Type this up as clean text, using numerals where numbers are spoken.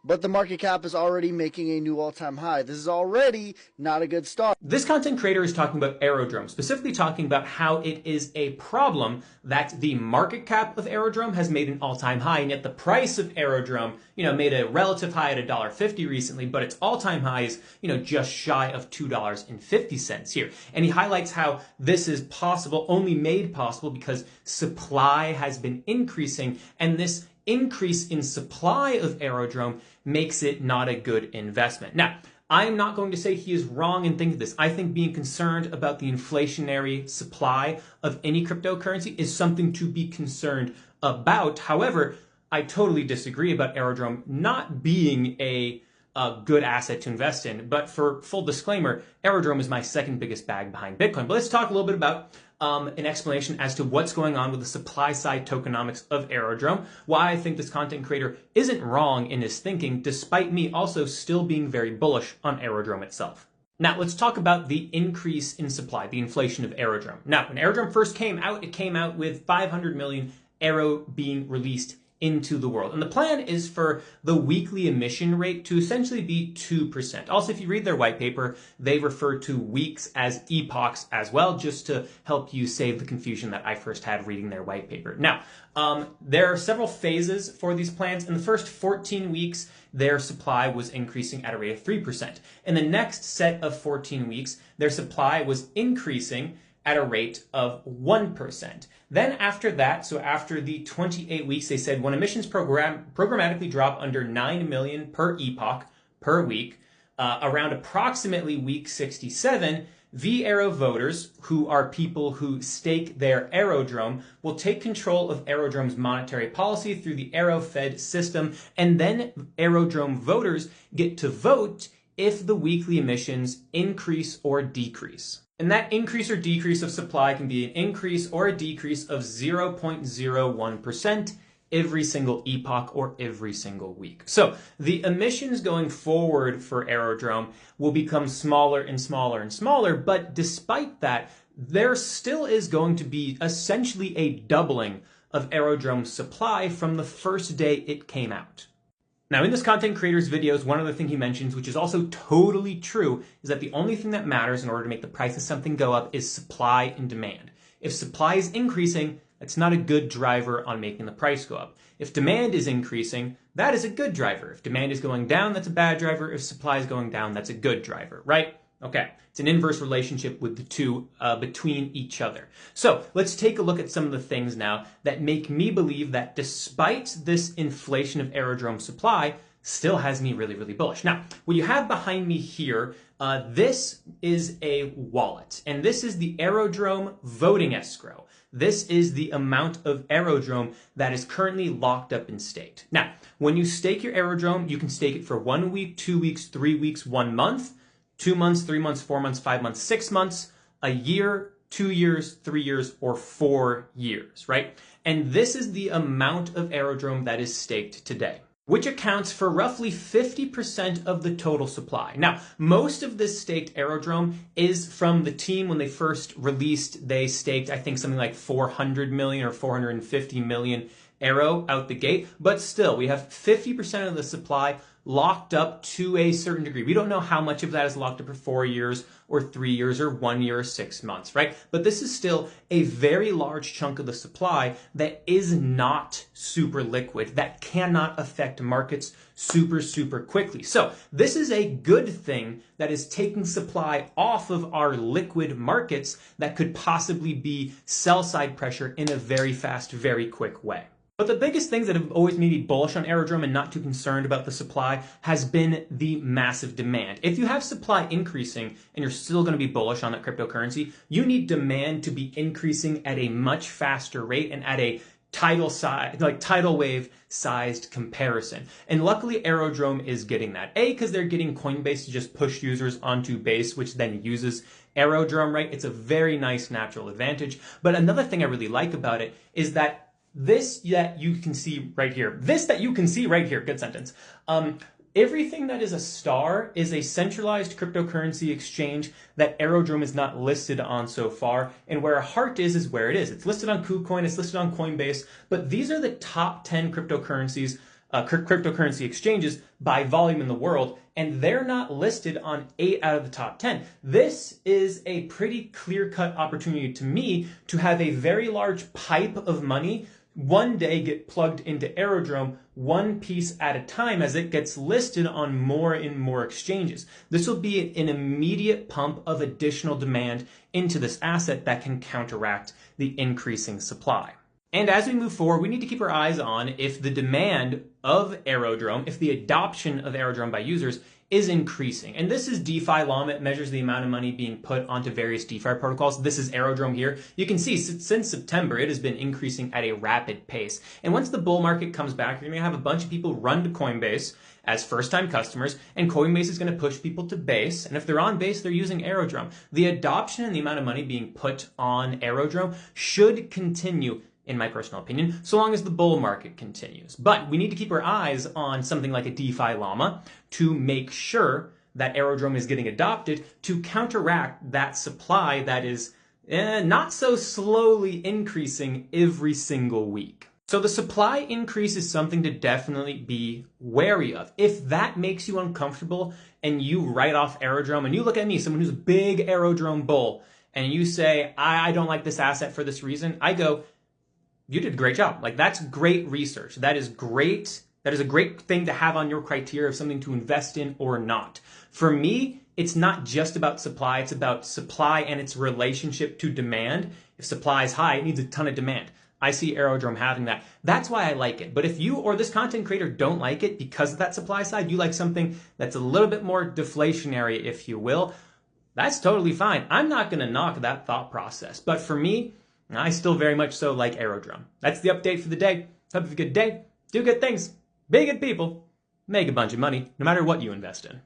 but the market cap is already making a new all-time high. This is already not a good start. This content creator is talking about Aerodrome, specifically talking about how it is a problem that the market cap of Aerodrome has made an all-time high, and yet the price of Aerodrome, made a relative high at $1.50 recently, but its all-time high is, just shy of $2.50 here. And he highlights how this is possible, only made possible because supply has been increasing, and this increase in supply of Aerodrome makes it not a good investment. Now, I'm not going to say he is wrong in thinking this. I think being concerned about the inflationary supply of any cryptocurrency is something to be concerned about. However, I totally disagree about Aerodrome not being a good asset to invest in. But for full disclaimer, Aerodrome is my second biggest bag behind Bitcoin. But let's talk a little bit about an explanation as to what's going on with the supply side tokenomics of Aerodrome, why I think this content creator isn't wrong in his thinking, despite me also still being very bullish on Aerodrome itself. Now, let's talk about the increase in supply, the inflation of Aerodrome. Now, when Aerodrome first came out, it came out with 500 million Aero being released into the world. And the plan is for the weekly emission rate to essentially be 2%. Also, if you read their white paper, they refer to weeks as epochs as well, just to help you save the confusion that I first had reading their white paper. Now, there are several phases for these plans. In the first 14 weeks, their supply was increasing at a rate of 3%. In the next set of 14 weeks, their supply was increasing at a rate of 1%. Then after that, so after the 28 weeks, they said when emissions programmatically drop under 9 million per epoch per week, around approximately week 67, V-Aero voters, who are people who stake their Aerodrome, will take control of Aerodrome's monetary policy through the AeroFed system, and then Aerodrome voters get to vote if the weekly emissions increase or decrease. And that increase or decrease of supply can be an increase or a decrease of 0.01% every single epoch or every single week. So the emissions going forward for Aerodrome will become smaller and smaller and smaller, but despite that, there still is going to be essentially a doubling of Aerodrome's supply from the first day it came out. Now, in this content creator's videos, one other thing he mentions, which is also totally true, is that the only thing that matters in order to make the price of something go up is supply and demand. If supply is increasing, that's not a good driver on making the price go up. If demand is increasing, that is a good driver. If demand is going down, that's a bad driver. If supply is going down, that's a good driver, right? Okay, it's an inverse relationship with the two between each other. So let's take a look at some of the things now that make me believe that despite this inflation of Aerodrome supply, still has me really, really bullish. Now, what you have behind me here, this is a wallet, and this is the Aerodrome voting escrow. This is the amount of Aerodrome that is currently locked up and staked. Now, when you stake your Aerodrome, you can stake it for 1 week, 2 weeks, 3 weeks, 1 month, 2 months, 3 months, 4 months, 5 months, 6 months, a year, 2 years, 3 years, or 4 years, right? And this is the amount of Aerodrome that is staked today, which accounts for roughly 50% of the total supply. Now, most of this staked Aerodrome is from the team when they first released. They staked, I think, something like 400 million or 450 million Aero out the gate. But still, we have 50% of the supply locked up to a certain degree. We don't know how much of that is locked up for 4 years or 3 years or 1 year or 6 months, right? But this is still a very large chunk of the supply that is not super liquid, that cannot affect markets super, super quickly. So this is a good thing that is taking supply off of our liquid markets that could possibly be sell side pressure in a very fast, very quick way. But the biggest things that have always made me bullish on Aerodrome and not too concerned about the supply has been the massive demand. If you have supply increasing and you're still going to be bullish on that cryptocurrency, you need demand to be increasing at a much faster rate and at a tidal wave sized comparison. And luckily Aerodrome is getting that. A, because they're getting Coinbase to just push users onto Base, which then uses Aerodrome, right? It's a very nice natural advantage. But another thing I really like about it is that this that you can see right here, good sentence. Everything that is a star is a centralized cryptocurrency exchange that Aerodrome is not listed on so far, and where a heart is where it is. It's listed on KuCoin, it's listed on Coinbase, but these are the top 10 cryptocurrencies cryptocurrency exchanges by volume in the world, and they're not listed on 8 out of the top 10. This is a pretty clear-cut opportunity to me to have a very large pipe of money one day get plugged into Aerodrome one piece at a time as it gets listed on more and more exchanges. This will be an immediate pump of additional demand into this asset that can counteract the increasing supply. And as we move forward, we need to keep our eyes on if the demand of Aerodrome, if the adoption of Aerodrome by users is increasing. And this is DeFi Llama. It measures the amount of money being put onto various DeFi protocols. This is Aerodrome here. You can see since September, it has been increasing at a rapid pace. And once the bull market comes back, you're going to have a bunch of people run to Coinbase as first-time customers, and Coinbase is going to push people to Base. And if they're on Base, they're using Aerodrome. The adoption and the amount of money being put on Aerodrome should continue, in my personal opinion, so long as the bull market continues. But we need to keep our eyes on something like a DeFi Llama to make sure that Aerodrome is getting adopted to counteract that supply that is not so slowly increasing every single week. So the supply increase is something to definitely be wary of. If that makes you uncomfortable and you write off Aerodrome and you look at me, someone who's a big Aerodrome bull, and you say, I don't like this asset for this reason, I go, you did a great job. Like, that's great research. That is great. That is a great thing to have on your criteria of something to invest in or not. For me, it's not just about supply. It's about supply and its relationship to demand. If supply is high, it needs a ton of demand. I see Aerodrome having that. That's why I like it. But if you or this content creator don't like it because of that supply side, you like something that's a little bit more deflationary, if you will, that's totally fine. I'm not going to knock that thought process. But for me, I still very much so like Aerodrome. That's the update for the day. Hope you have a good day. Do good things. Be good people. Make a bunch of money, no matter what you invest in.